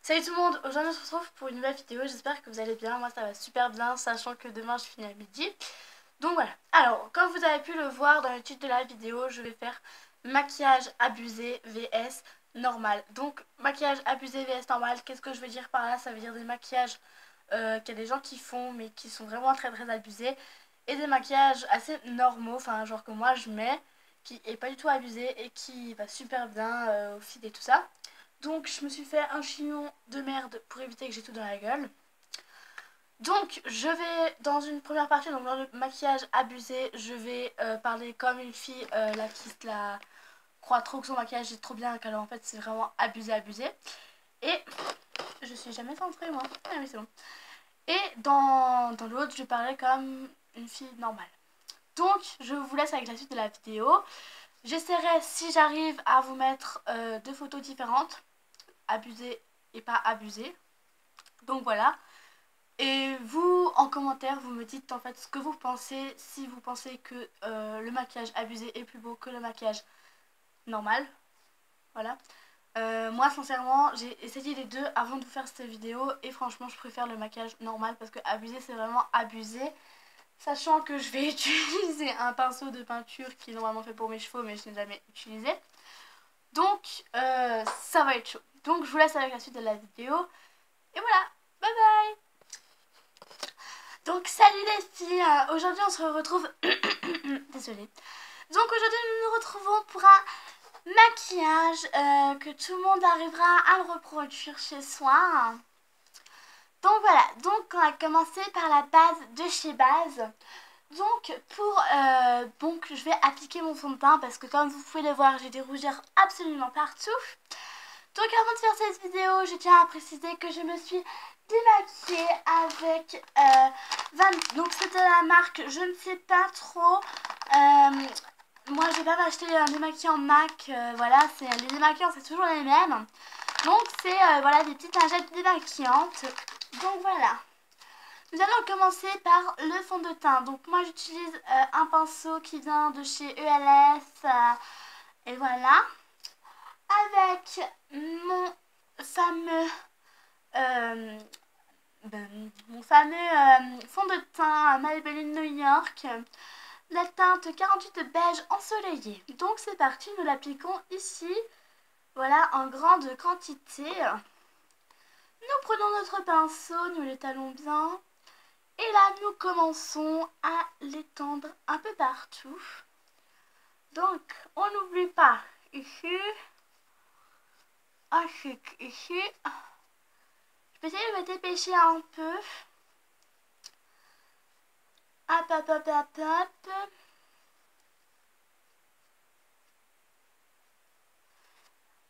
Salut tout le monde, aujourd'hui on se retrouve pour une nouvelle vidéo, j'espère que vous allez bien, moi ça va super bien, sachant que demain je finis à midi. Donc voilà, alors comme vous avez pu le voir dans le titre de la vidéo, je vais faire maquillage abusé vs normal. Donc maquillage abusé vs normal, qu'est-ce que je veux dire par là? Ça veut dire des maquillages qu'il y a des gens qui font mais qui sont vraiment très abusés, et des maquillages assez normaux, enfin genre que moi je mets, qui est pas du tout abusé et qui va super bien au feed et tout ça. Donc je me suis fait un chignon de merde pour éviter que j'ai tout dans la gueule. Donc je vais dans une première partie, donc dans le maquillage abusé, je vais parler comme une fille la qui la croit trop que son maquillage est trop bien, alors en fait c'est vraiment abusé. Et je suis jamais centrée moi, ah oui c'est bon. Et dans l'autre je parlerai comme une fille normale. Donc je vous laisse avec la suite de la vidéo. J'essaierai si j'arrive à vous mettre deux photos différentes, abusé et pas abusé. Donc voilà. Et vous, en commentaire, vous me dites en fait ce que vous pensez, si vous pensez que le maquillage abusé est plus beau que le maquillage normal. Voilà. Moi, sincèrement, j'ai essayé les deux avant de vous faire cette vidéo et franchement, je préfère le maquillage normal parce que abusé, c'est vraiment abusé. Sachant que je vais utiliser un pinceau de peinture qui est normalement fait pour mes cheveux, mais je n'ai jamais utilisé. Donc, ça va être chaud. Donc, je vous laisse avec la suite de la vidéo. Et voilà, bye bye. Donc salut les filles, aujourd'hui on se retrouve, désolée. Donc aujourd'hui nous nous retrouvons pour un maquillage que tout le monde arrivera à le reproduire chez soi. Donc voilà, donc on va commencer par la base de chez Base. Donc donc je vais appliquer mon fond de teint parce que comme vous pouvez le voir j'ai des rougeurs absolument partout. Donc avant de faire cette vidéo, je tiens à préciser que je me suis démaquillée avec donc c'était la marque, je ne sais pas trop. Moi je vais pas m'acheter un démaquillant MAC, voilà, les démaquillants c'est toujours les mêmes. Donc c'est voilà, des petites lingettes démaquillantes. Donc voilà. Nous allons commencer par le fond de teint. Donc moi j'utilise un pinceau qui vient de chez ELS. Et voilà. Avec mon fameux fond de teint Maybelline New York, la teinte 48 beige ensoleillé. Donc c'est parti, nous l'appliquons ici, voilà, en grande quantité. Nous prenons notre pinceau, nous l'étalons bien, et là nous commençons à l'étendre un peu partout. Donc on n'oublie pas ici, ensuite ici. Je vais essayer de me dépêcher un peu. Hop.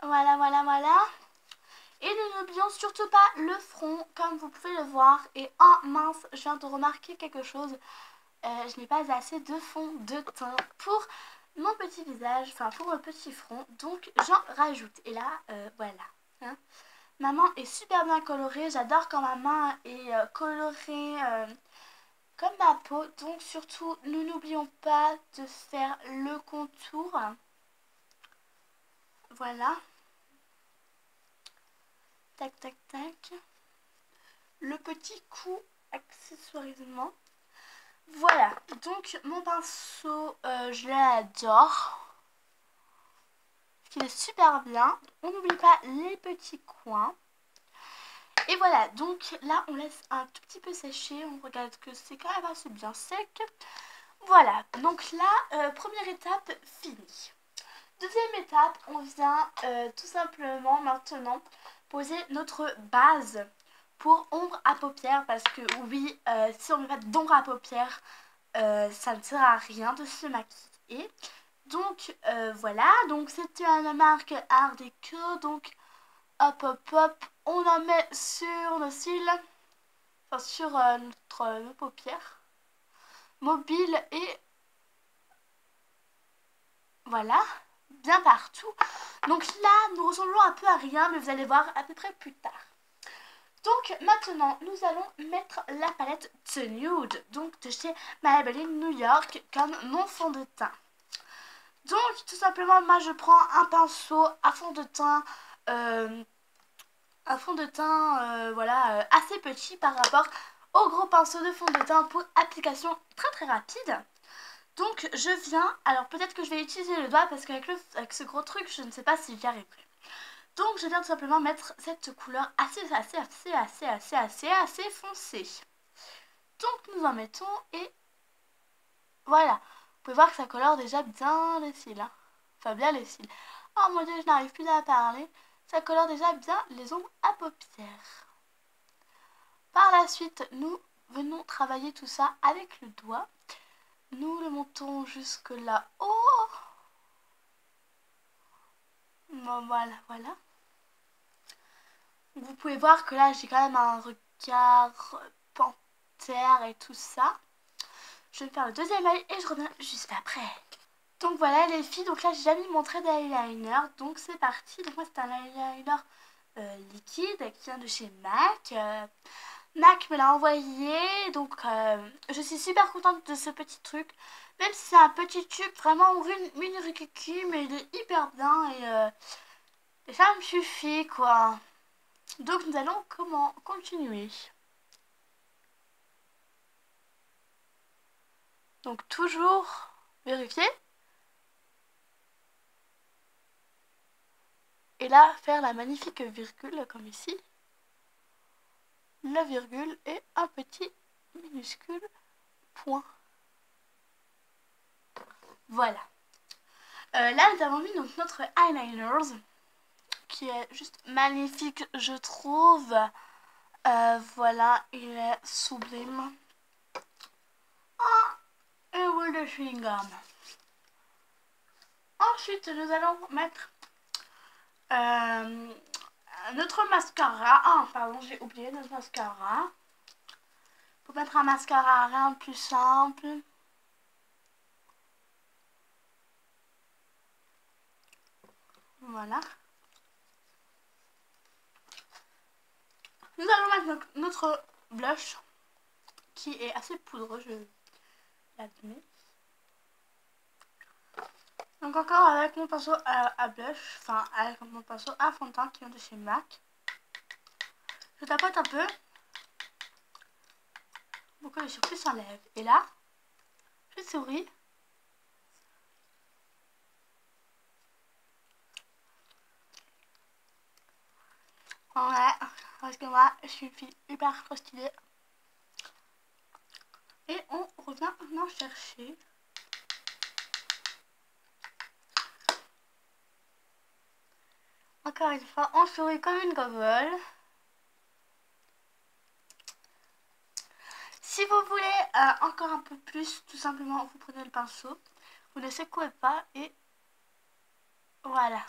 Voilà. Et nous n'oublions surtout pas le front, comme vous pouvez le voir. Et oh mince, je viens de remarquer quelque chose. Je n'ai pas assez de fond de teint pour mon petit visage, enfin pour mon petit front. Donc j'en rajoute. Et là, voilà. Hein. Ma main est super bien colorée. J'adore quand ma main est colorée comme ma peau. Donc surtout, nous n'oublions pas de faire le contour. Voilà. Tac. Le petit coup accessoirement. Voilà. Donc mon pinceau, je l'adore. Il est super bien. On n'oublie pas les petits coins. Et voilà, donc là on laisse un tout petit peu sécher, on regarde que c'est quand même assez bien sec. Voilà, donc là, première étape finie. Deuxième étape, on vient tout simplement maintenant poser notre base pour ombre à paupières. Parce que oui, si on ne met pas d'ombre à paupières, ça ne sert à rien de se maquiller. Donc voilà, donc c'était la marque Art Deco, donc hop, on en met sur nos cils, enfin sur nos paupières mobiles et voilà, bien partout. Donc là, nous ressemblons un peu à rien, mais vous allez voir à peu près plus tard. Donc maintenant, nous allons mettre la palette The Nude, donc de chez Maybelline New York, comme mon fond de teint. Donc tout simplement, moi je prends un pinceau à fond de teint un fond de teint voilà, assez petit par rapport au gros pinceau de fond de teint pour application très très rapide. Donc je viens, alors peut-être que je vais utiliser le doigt parce qu'avec ce gros truc je ne sais pas si j'y arriverai. Donc je viens tout simplement mettre cette couleur assez foncée. Donc nous en mettons et voilà. Vous pouvez voir que ça colore déjà bien les cils. Hein. Enfin bien les cils. Oh mon dieu, je n'arrive plus à parler. Ça colore déjà bien les ongles à paupières. Par la suite, nous venons travailler tout ça avec le doigt. Nous le montons jusque là-haut. Bon, voilà, voilà. Vous pouvez voir que là, j'ai quand même un regard panthère et tout ça. Je vais faire le deuxième œil et je reviens juste après. Donc voilà les filles, donc là j'ai jamais montré d'eyeliner, donc c'est parti. Donc moi c'est un eyeliner liquide qui vient de chez MAC. MAC me l'a envoyé, donc je suis super contente de ce petit truc. Même si c'est un petit tube, vraiment mini rikiki, mais il est hyper bien et ça me suffit quoi. Donc nous allons continuer. Donc toujours vérifier. Et là, faire la magnifique virgule comme ici. La virgule et un petit minuscule point. Voilà. Là, nous avons mis donc notre eyeliner qui est juste magnifique, je trouve. Voilà, il est sublime. Ah, et oui, le chewing-gum. Ensuite, nous allons mettre notre mascara. Ah, pardon, j'ai oublié notre mascara. Pour mettre un mascara, rien de plus simple. Voilà. Nous allons mettre notre blush qui est assez poudreux, je l'admets. Donc encore avec mon pinceau à blush, enfin avec mon pinceau à fond de teint qui vient de chez MAC. Je tapote un peu pour que le surplus s'enlève. Et là, je souris. Ouais, parce que moi, je suis une fille hyper trop stylée. Et on revient maintenant chercher. Encore une fois, on sourit comme une gogole. Si vous voulez encore un peu plus, tout simplement, vous prenez le pinceau. Vous ne secouez pas et voilà.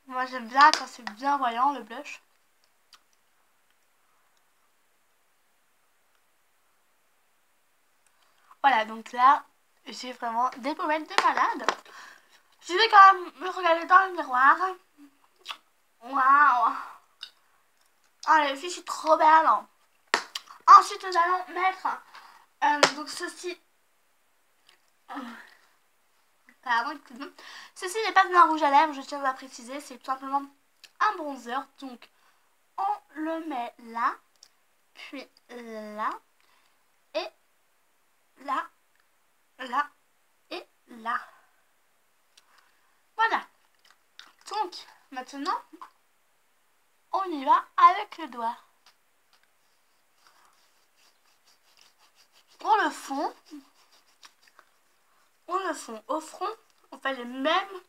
Moi, j'aime bien quand c'est bien voyant, le blush. Voilà, donc là, j'ai vraiment des pommettes de malade. Je vais quand même me regarder dans le miroir. Waouh! Oh, les filles, je suis trop belle. Ensuite, nous allons mettre donc ceci. Pardon, excusez-moi. Ceci n'est pas un rouge à lèvres, je tiens à préciser. C'est tout simplement un bronzer. Donc, on le met là, puis là, et là, là, et là. Voilà. Donc, maintenant, on y va avec le doigt. Pour le fond, au front, on fait les mêmes.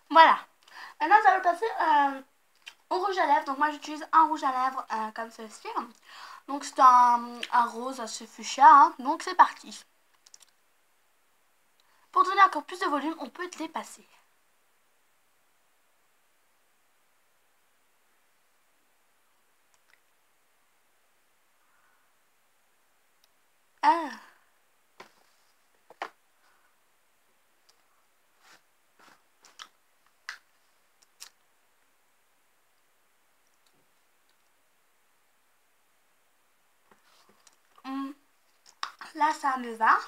Voilà. Maintenant, nous allons passer au rouge à lèvres. Donc, moi, j'utilise un rouge à lèvres comme ceci. Donc, c'est un rose assez fuchsia. Hein. Donc, c'est parti. Pour donner encore plus de volume, on peut dépasser. Ah. là ça me va.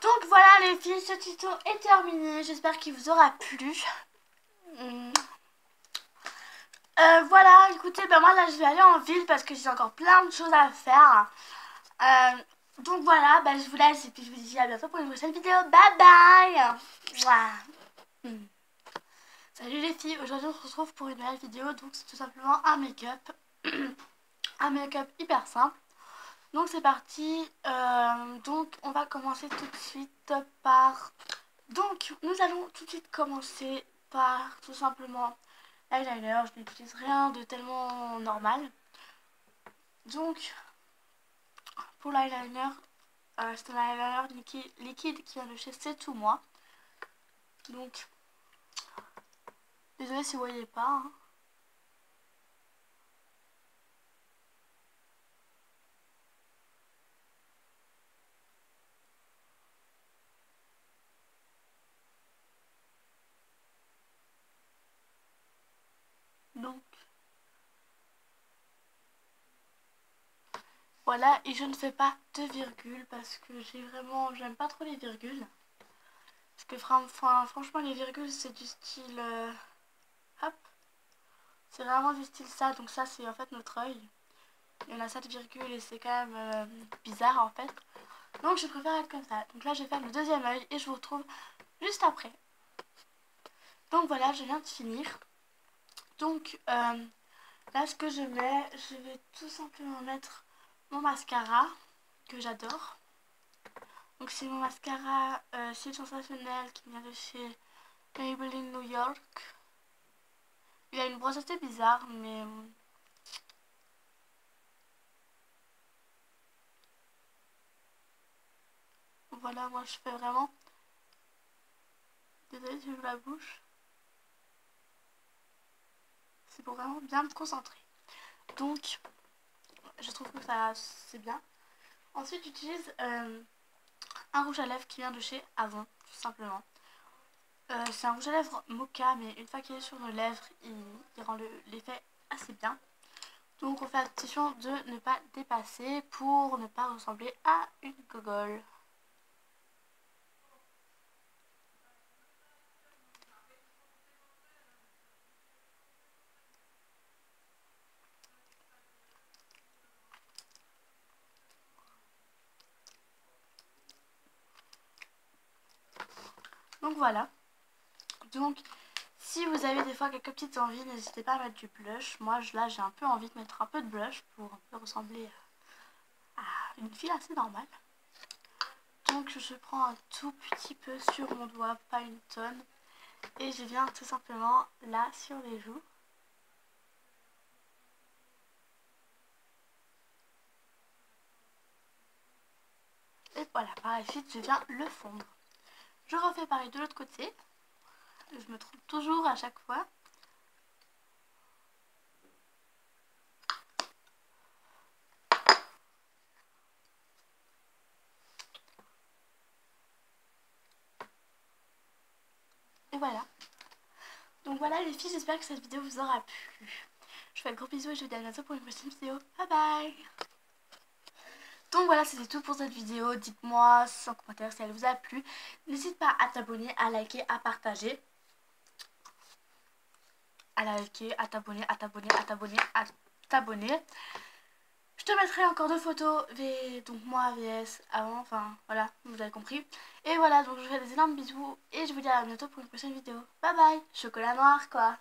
Donc voilà les filles, ce tuto est terminé, j'espère qu'il vous aura plu. Voilà, écoutez, ben moi là je vais aller en ville parce que j'ai encore plein de choses à faire. Donc voilà, ben je vous laisse et puis je vous dis à bientôt pour une prochaine vidéo. Bye bye. Mouah. Salut les filles, aujourd'hui on se retrouve pour une nouvelle vidéo, donc c'est tout simplement un make-up. Un make-up hyper simple. Donc c'est parti, donc on va commencer tout de suite par... Donc nous allons tout de suite commencer par tout simplement l'eyeliner. Je n'utilise rien de tellement normal. Donc pour l'eyeliner, c'est un eyeliner liquide qui vient de chez C'est Tout Moi. Donc désolée si vous voyez pas, hein. Donc voilà, et je ne fais pas de virgule parce que j'aime pas trop les virgules. Parce que franchement les virgules c'est du style, hop, c'est vraiment du style ça. Donc ça c'est en fait notre œil. Il y en a 7 virgules et c'est quand même bizarre en fait. Donc je préfère être comme ça. Donc là je vais faire le deuxième œil et je vous retrouve juste après. Donc voilà, je viens de finir. Donc là ce que je mets, je vais tout simplement mettre mon mascara que j'adore. Donc c'est mon mascara Cils Sensationnel qui vient de chez Maybelline New York. Il a une brosse assez bizarre mais... Voilà, moi je fais vraiment... Désolée si j'ouvre la bouche. C'est pour vraiment bien me concentrer. Donc je trouve que ça c'est bien. Ensuite j'utilise un rouge à lèvres qui vient de chez Avon, tout simplement. C'est un rouge à lèvres mocha, mais une fois qu'il est sur nos lèvres, il rend l'effet assez bien. Donc on fait attention de ne pas dépasser pour ne pas ressembler à une gogole. Donc voilà. Donc si vous avez des fois quelques petites envies, n'hésitez pas à mettre du blush. Moi là j'ai un peu envie de mettre un peu de blush pour un peu ressembler à une fille assez normale. Donc je prends un tout petit peu sur mon doigt, pas une tonne. Et je viens tout simplement là sur les joues. Et voilà, par la suite je viens le fondre. Je refais pareil de l'autre côté. Je me trompe toujours à chaque fois. Et voilà. Donc voilà les filles, j'espère que cette vidéo vous aura plu. Je vous fais de gros bisous et je vous dis à bientôt pour une prochaine vidéo. Bye bye. Donc voilà, c'était tout pour cette vidéo. Dites-moi en commentaire si elle vous a plu. N'hésite pas à t'abonner, à liker, à partager. À liker, à t'abonner, à t'abonner, à t'abonner, à t'abonner. Je te mettrai encore deux photos, donc moi vs avant, enfin voilà, vous avez compris. Et voilà, donc je vous fais des énormes bisous et je vous dis à bientôt pour une prochaine vidéo. Bye bye, chocolat noir quoi.